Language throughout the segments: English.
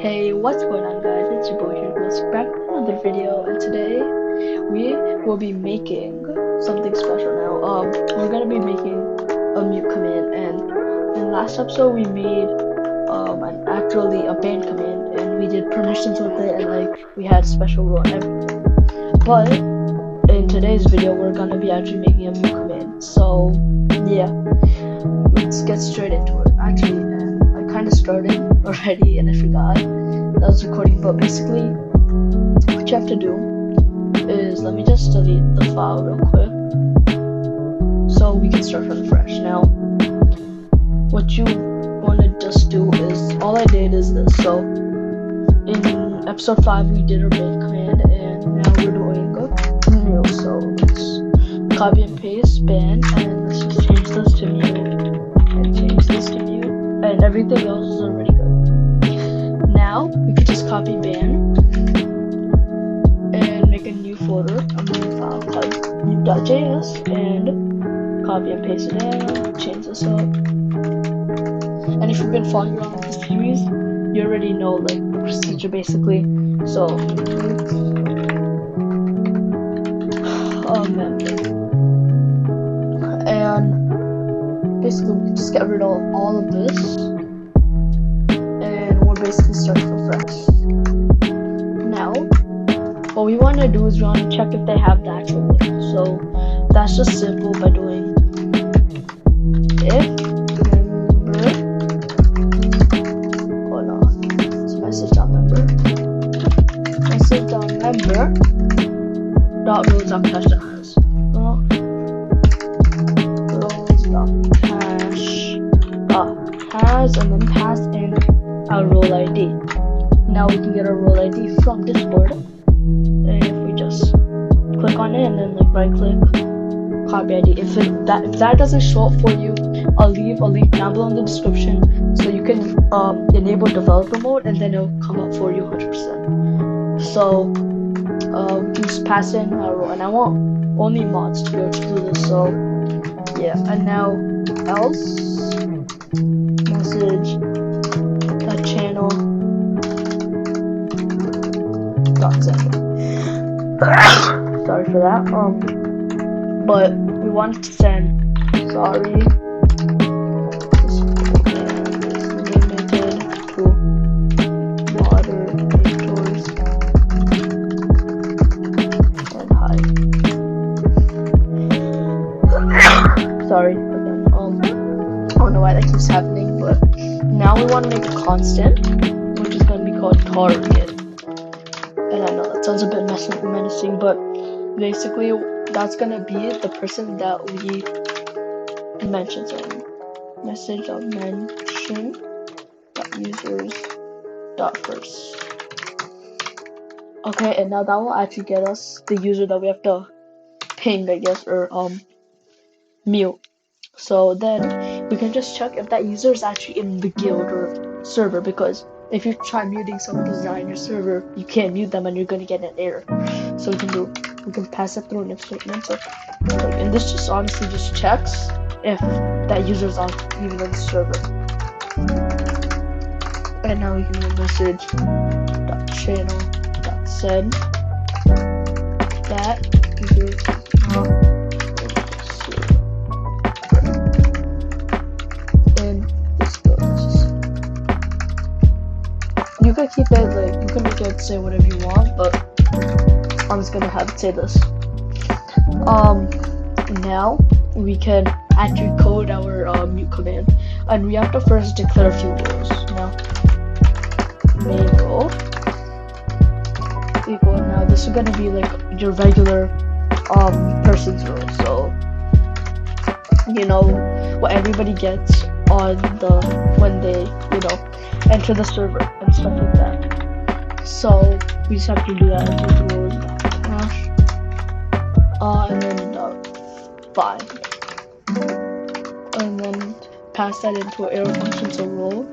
Hey, what's going on, guys? It's your boy here, back with another video, and today we will be making something special now. We're gonna be making a mute command, and in last episode we made actually a ban command, and we did permissions with it, and like we had special rule and everything. But in today's video, we're gonna be actually making a mute command. So yeah, let's get straight into it. Actually, I kind of started already and I forgot that was recording, but basically what you have to do is, let me just delete the file real quick so we can start from fresh. Now what you want to just do is, all I did is this. So in episode 5 we did our ban command, and now we're doing new. So let's copy and paste ban, and let's just change this to mute and change this to mute, and everything else is already good. Now we could just copy ban and make a new folder, a new file called mute.js, and copy and paste it in, change this up. And if you've been following along with the series, you already know like the procedure basically. So and basically we just get rid of all of this, and we're basically starting from fresh. Now what we want to do is we want to check if they have the actual link. So that's just simple by doing if member, oh no, it's message.member dot roles dot cache dot has. And then pass in our role ID. Now we can get our role ID from Discord, and if we just click on it and then like right click, copy ID. If that doesn't show up for you, I'll leave a link down below in the description so you can enable developer mode, and then it'll come up for you 100%. So just pass in our role, and I want only mods to be able to do this. So yeah, and now else message that channel dot send. Sorry for that. But we wanted to send sorry is limited to moderators and hi. Sorry again. I don't know why that keeps happening, but now we want to make a constant, which is going to be called target. And I know that sounds a bit menacing, but basically that's going to be the person that we mentioned. So message of mention dot users dot first. Okay, and now that will actually get us the user that we have to ping, I guess, or mute. So then we can just check if that user is actually in the guild or server, because if you try muting someone who's not in your server, you can't mute them and you're gonna get an error. So we can pass it through an if statement. So and this just honestly just checks if that user is even in the server. And now we can do message dot channel dot send that user is not. You can keep it like, you can make it say whatever you want, but I'm just gonna have it say this. Now we can actually code our mute command, and we have to first declare a few rules. Now main role equal, now this is gonna be like your regular person's role, so you know what everybody gets on when they enter the server and stuff like that. So we just have to do that as rules hash and then .5, and then pass that into an arrow function, so role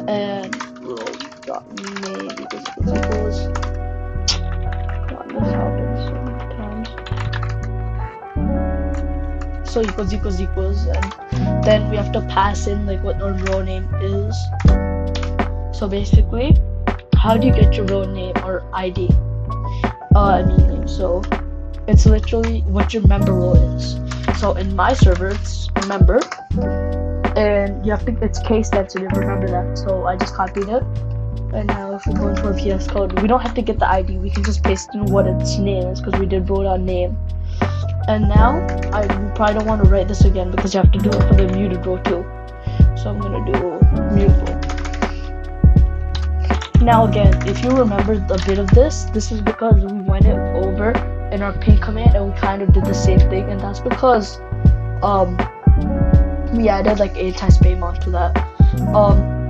and role dot name equals come on, this happens so many times. So equals, and then we have to pass in like what our role name is, So basically, how do you get your real name or ID? Name. So it's literally what your member role is. So in my server, it's member, and you have to. It's case sensitive. Remember that. So I just copied it. And now if we go into our PS Code, we don't have to get the ID. We can just paste in what its name is because we did vote on name. And now you probably don't want to write this again because you have to do it for the muted row too. So I'm gonna do mute row. Now again, if you remember a bit of this is because we went it over in our ping command and we kind of did the same thing, and that's because we added like anti-spam onto that.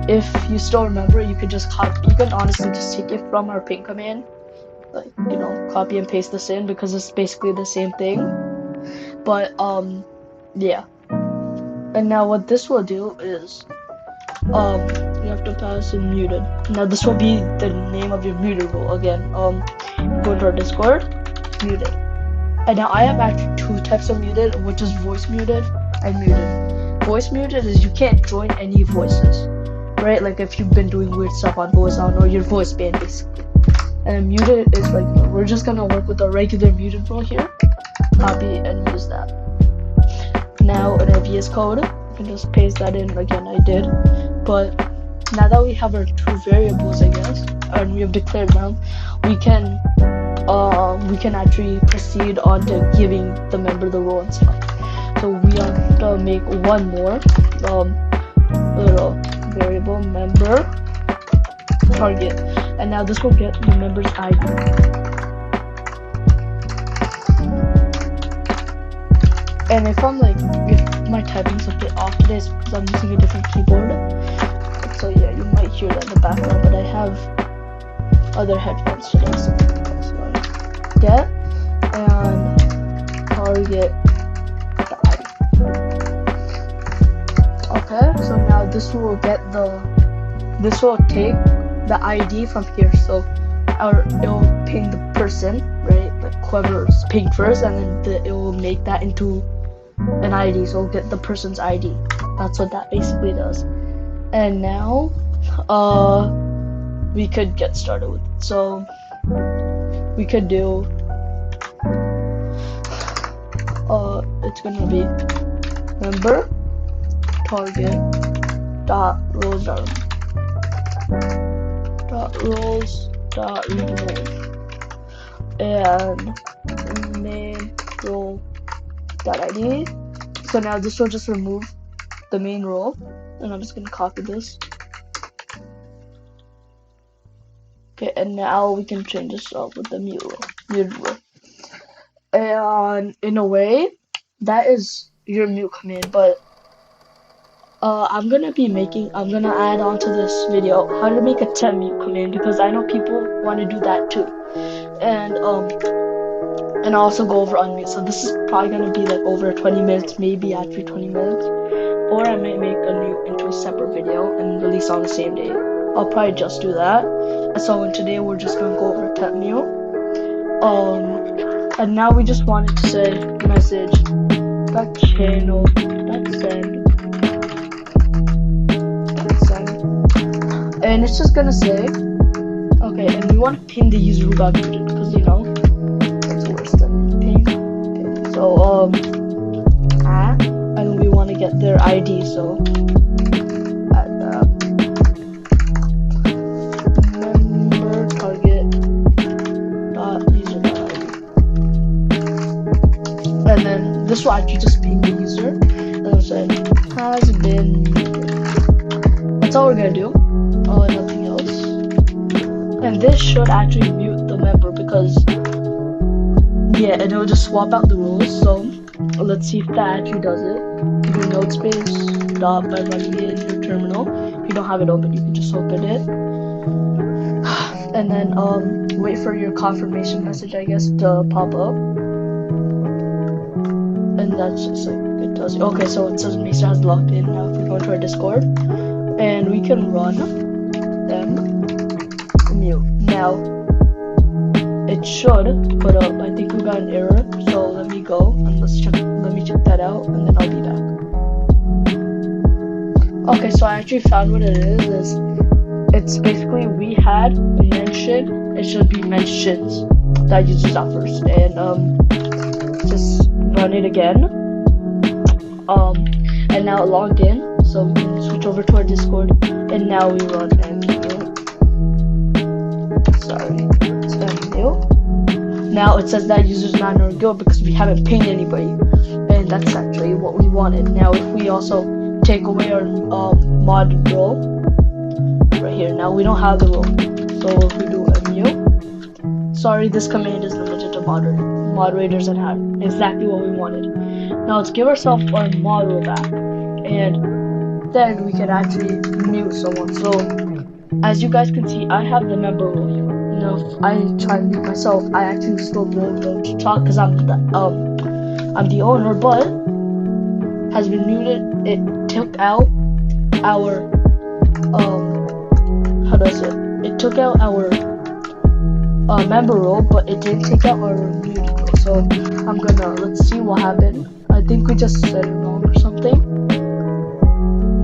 If you still remember, you could just you can honestly just take it from our ping command, like, you know, copy and paste this in because it's basically the same thing. But yeah. And now what this will do is you have to pass in muted. Now this will be the name of your muted role again. Go into our Discord, muted. And now I have actually two types of muted, which is voice muted and muted. Voice muted is you can't join any voices, right? Like if you've been doing weird stuff on voice on or your voice banned basically. And muted is like, we're just gonna work with the regular muted role here, copy and use that. Now in our VS Code, you can just paste that in again. I did, but now that we have our two variables, I guess, and we have declared them, we can actually proceed on to giving the member the role and stuff. So we have to make one more little variable member target, and now this will get the member's ID. And if my typing's a bit off today, it's because I'm using a different keyboard. So yeah, you might hear that in the background, but I have other headphones today, so get and target the ID. Okay, so now this will take the ID from here. So it will ping the person, right? Like whoever's pinged first, and then it will make that into an ID, so we'll get the person's ID. That's what that basically does. And now we could get started with it. So we could do it's gonna be member target dot roles dot remove and main role dot ID. So now this will just remove the main role, and I'm just gonna copy this. Okay, and now we can change this up with the muted role. And in a way, that is your mute command. But I'm gonna add on to this video how to make a temp mute command, because I know people want to do that too. And I'll also go over unmute. So this is probably gonna be like over 20 minutes, maybe actually 20 minutes. Or I might make a mute into a separate video and release on the same day. I'll probably just do that. And so today we're just gonna go over temp mute. And now we just wanted to say message that channel that send, and it's just gonna say okay, and we want to ping the user who got muted, because you know it's worse than ping. Okay, so and we want to get their ID, so add that member target dot user dot ID, and then this will actually just ping the user and it'll say has been muted. That's all we're gonna do. Nothing else. And this should actually mute the member, because yeah, and it'll just swap out the rules. So let's see if that actually does it. You do node space dot by running it in your terminal. If you don't have it open, you can just open it. And then wait for your confirmation message, I guess, to pop up. And that's just like it does. Okay, so it says Mesa has logged in. Now if we go to our Discord and we can run them mute. Now it should put up, I think we got an error, so let me go and let me check that out, and then I'll be back. Okay, so I actually found what it is it's basically we had mentioned, it should be mentions that uses at first, and just run it again. And now it logged in, so we can switch over to our Discord, and now we run MU. Sorry, it's MU. Now it says that user's not in our guild because we haven't pinged anybody, and that's actually what we wanted. Now if we also take away our mod role right here, now we don't have the role, so if we do MU, sorry, this command is limited to moderators and have exactly what we wanted. Now let's give ourselves our mod role back, and then we can actually mute someone. So as you guys can see, I have the member role here. Now if I try to mute myself, I actually still won't be able to talk because I'm the owner, but has been muted. It took out our how do I say it? It took out our member role, but it didn't take out our muted role. So I'm gonna, let's see what happened. I think we just said it wrong or something.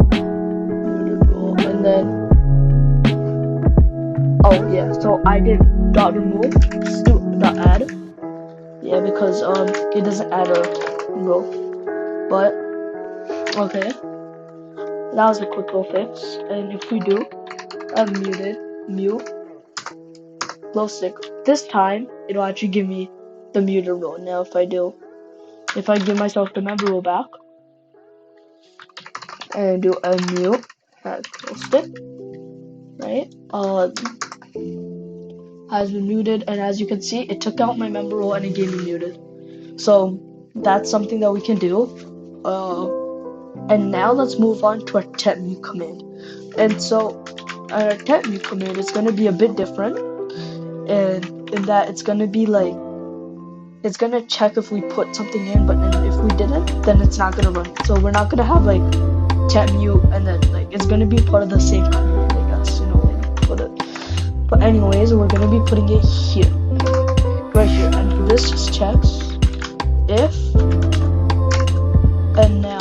Muted role, and then oh yeah, so I did .remove .add, yeah, because it doesn't add a role, but okay, that was a quick little fix. And if we do unmuted, mute, glow stick, this time it'll actually give me the muted role. Now if I give myself the member role back and do unmute, glow stick, right, has been muted, and as you can see, it took out my member role and it gave me muted. So that's something that we can do. And now let's move on to our temp mute command. And so our temp mute command is going to be a bit different, and in that it's going to be like, it's going to check if we put something in, but then if we didn't, then it's not going to run. So we're not going to have like temp mute and then like it's going to be part of the same command, I guess, you know, like put it. But anyways, we're going to be putting it here, right here, and this just checks if, and now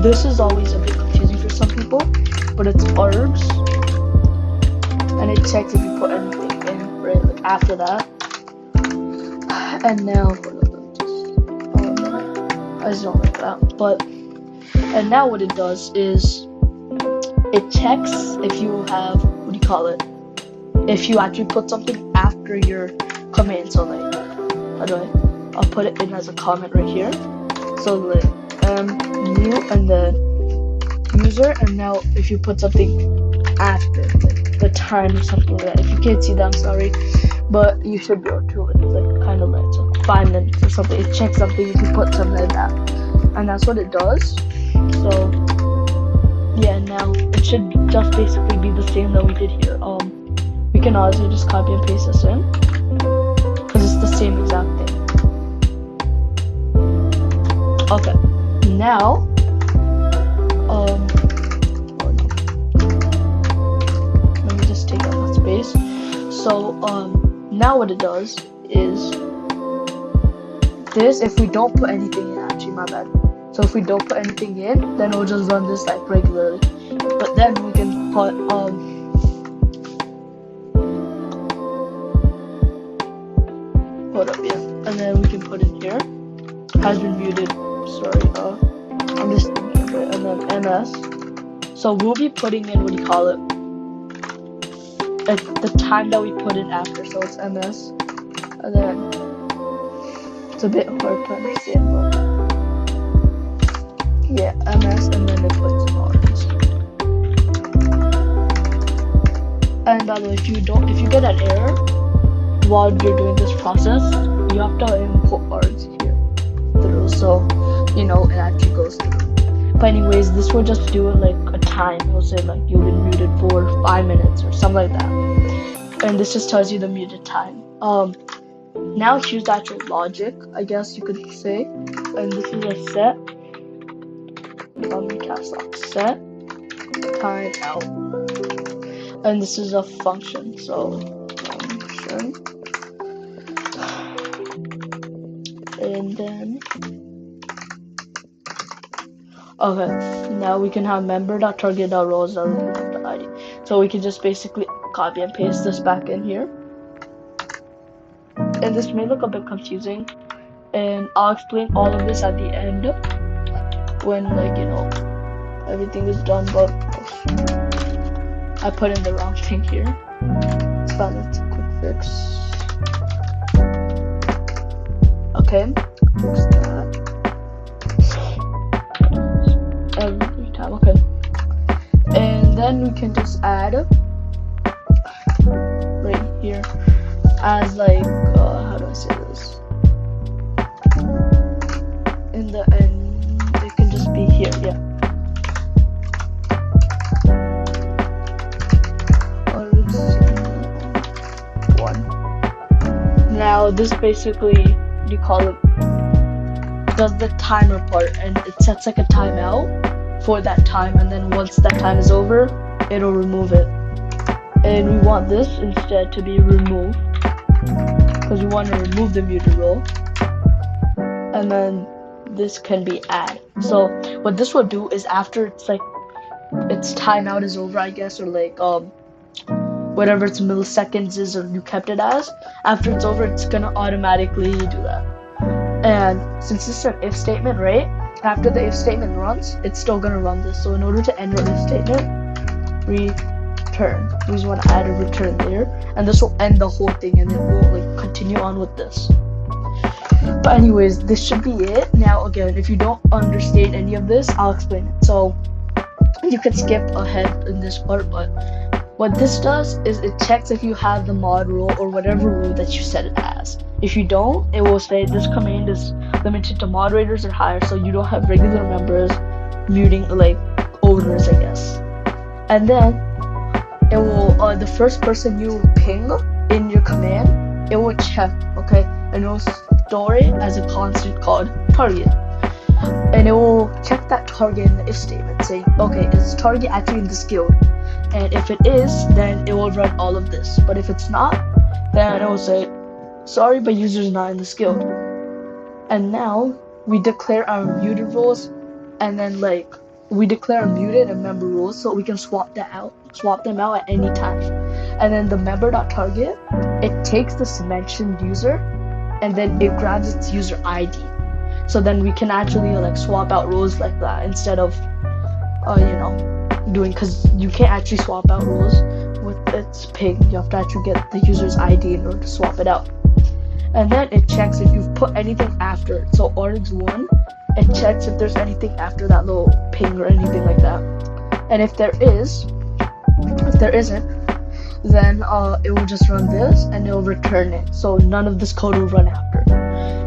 this is always a bit confusing for some people, but it's args, and it checks if you put anything in right like after that. And now I just don't like that, but and now what it does is it checks if you have, what do you call it, if you actually put something after your command. So like, how do I'll put it in as a comment right here. So like mute and then user, and now if you put something after like the time or something like that. If you can't see that, I'm sorry, but you should be able to. It's like kind of like so 5 minutes or something. It checks something if you put something like that, and that's what it does. So yeah, now it should just basically be the same that we did here. We can also just copy and paste this in because it's the same exact thing. Okay, now let me just take out that space. So now what it does is this, if we don't put anything in, actually my bad. So if we don't put anything in, then it'll just run this like regularly. But then we can put hold up, yeah, and then we can put in here has been muted. Sorry, I'm just thinking of it, and then MS. So we'll be putting in, what do you call it, at the time that we put in after. So it's MS, and then it's a bit hard to understand, but yeah, MS, and then it puts in args. And by the way, if you get an error while you're doing this process, you have to input args here through, so you know it actually goes through. But anyways, this will just do it like a time. It'll say like you've been muted for 5 minutes or something like that, and this just tells you the muted time. Now choose actual logic, I guess you could say, and this is a set. Caps lock set time out, and this is a function. So function, and then Okay, now we can have member.target.rows.remove.id. So we can just basically copy and paste this back in here. And this may look a bit confusing, and I'll explain all of this at the end when, like, you know, everything is done. But I put in the wrong thing here. It's fine, it's a quick fix. Okay, fix that. Every time, okay. And then we can just add right here as like, how do I say this? In the end, it can just be here, yeah. Now this basically, you call it, does the timer part, and it sets like a timeout for that time, and then once that time is over, it'll remove it. And we want this instead to be removed, because we want to remove the muted role. And then this can be add. So what this will do is after it's like, its timeout is over, I guess, or like whatever its milliseconds is, or you kept it as, after it's over, it's gonna automatically do that. And since this is an if statement, right, after the if statement runs, it's still gonna run this. So in order to end our if statement, return, we just want to add a return there, and this will end the whole thing, and it will like continue on with this. But anyways, this should be it. Now again, if you don't understand any of this, I'll explain it. So you can skip ahead in this part, but what this does is it checks if you have the mod rule or whatever rule that you set it as. If you don't, it will say this command is limited to moderators or higher, so you don't have regular members muting like owners, I guess. And then it will, the first person you ping in your command, it will check, okay, and it will store it as a constant called target. And it will check that target in the if statement, saying, okay, is target actually in this guild? And if it is, then it will run all of this. But if it's not, then it will say, sorry, but user's not in this guild. And now we declare our muted roles, and then like we declare muted and member roles, so we can swap them out at any time. And then the member.target, it takes this mentioned user, and then it grabs its user ID. So then we can actually like swap out roles like that instead of, you know, doing, because you can't actually swap out roles with its ping. You have to actually get the user's ID in order to swap it out. And then it checks if you've put anything after it. So args1, it checks if there's anything after that little ping or anything like that. And if there isn't, then it will just run this and it will return it. So none of this code will run after.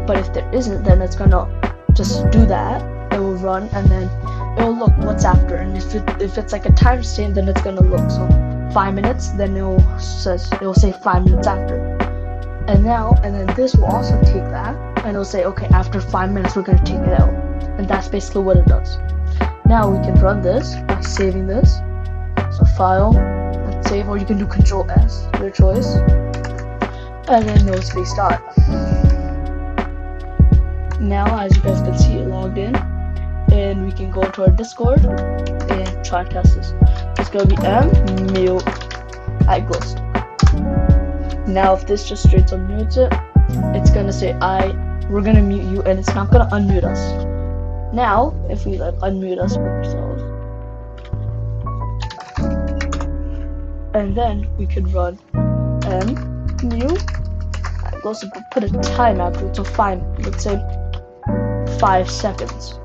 But if there isn't, then it's gonna just do that. It will run, and then it will look what's after. And if it's like a timestamp, then it's gonna look. So 5 minutes, then it will say 5 minutes after. And then this will also take that, and it'll say, okay, after 5 minutes, we're gonna take it out. And that's basically what it does. Now we can run this by saving this. So file, let's save, or you can do Control S, your choice. And then no space dot. Now, as you guys can see, it logged in, and we can go to our Discord and try to test this. It's gonna be mute @ghost. Now, if this just straight unmutes it, it's gonna say we're gonna mute you, and it's not gonna unmute us. Now, if we like unmute us for ourselves, and then we could run mute @ghost and put a time after it, so let's say 5 seconds.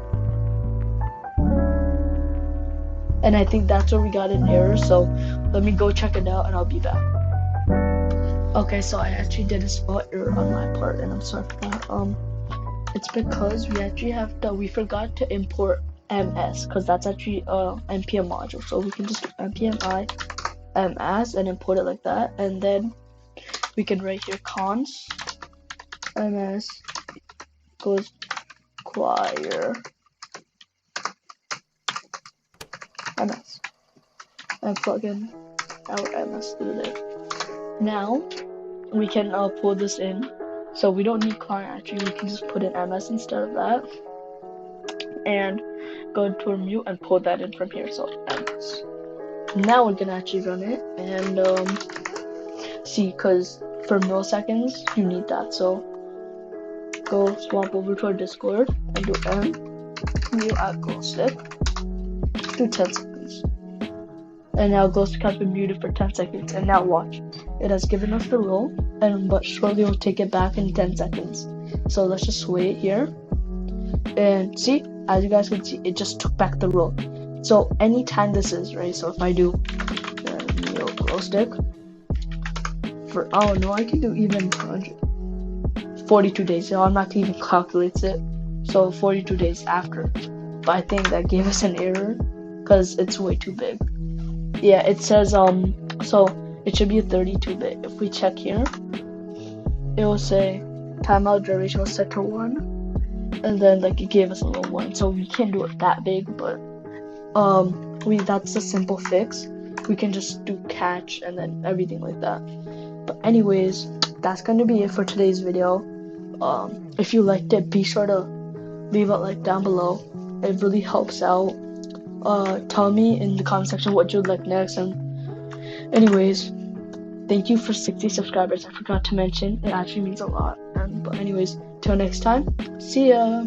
And I think that's where we got an error, so let me go check it out and I'll be back. Okay, so I actually did a spot error on my part, and I'm sorry for that. It's because we forgot to import ms, because that's actually npm module. So we can just do npm I ms and import it like that, and then we can write here cons ms goes acquire ms and plug in our ms through there. Now we can pull this in, so we don't need client actually, we can just put in ms instead of that. and go to mute and pull that in from here. So ends. Now we're gonna actually run it and see, because for milliseconds you need that. So go swap over to our Discord and do mute at glow stick. Do 10 seconds. And now glow stick has been muted for 10 seconds. And now watch. It has given us the roll, but shortly we'll take it back in 10 seconds. So let's just wait here. And see, as you guys can see, it just took back the roll. So anytime this is, right? So if I do glow stick for, I don't know, I can do even 42 days. So I'm not even calculates it. So 42 days after. But I think that gave us an error because it's way too big. Yeah, it says so it should be a 32-bit. If we check here, it will say timeout duration was set to 1, and then like it gave us a little 1. So we can't do it that big, but that's a simple fix. We can just do catch and then everything like that. But anyways, that's gonna be it for today's video. If you liked it, be sure to leave a like down below. It really helps out. Tell me in the comment section what you'd like next. And anyways, thank you for 60 subscribers. I forgot to mention, it actually means a lot. But anyways, till next time, see ya.